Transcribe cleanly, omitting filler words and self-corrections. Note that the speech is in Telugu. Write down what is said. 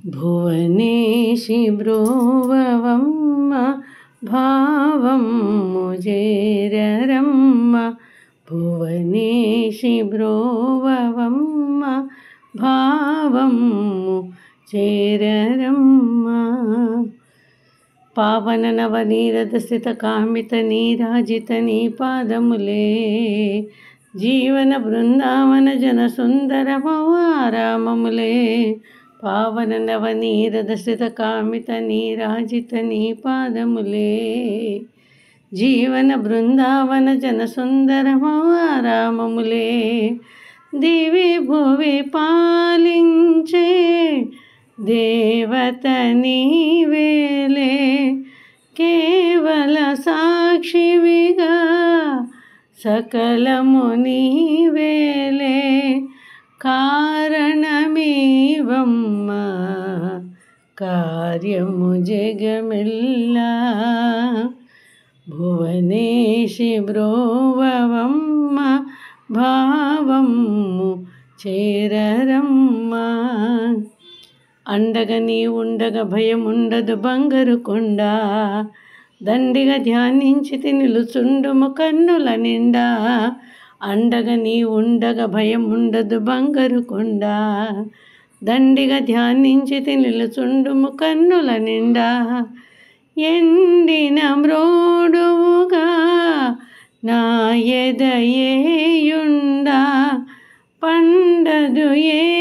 భువనేశి బ్రోవవమ్మ భావము చేరరమ్మ. భువనేశి బ్రోవవమ్మ భావము చేరరమ్మ. పావన నవనీరద స్థిత కామిత నీరాజిత నీ పాదములే జీవన బృందావన జన సుందరమవారామములే. పావన నవనీరద స్థిత కామిత నీరాజిత నీ పాదములే జీవన బృందావన జన సుందరమవారామములే. దివి భువి పాలించే దేవత నీవేలే కేవల సాక్షివిగా సకలము నీవేలే. కారణమీవమ్మ కార్యము జగమెల్లా. భువనేశి బ్రోవవమ్మ భావము చేరరమ్మ. అండగా నీ ఉండగా భయం ఉండదు బంగారు కొండ. దండిగా ధ్యానించితి నిలుచుండుము కన్నుల నిండా. అండగా నీ ఉండగా భయం ఉండదు బంగారు కొండ. దండిగా ధ్యానించితి నిలుచుండుము కన్నుల నిండా. ఎండిన మ్రోడువుగా నా ఎదయేయుండా పండదు ఏ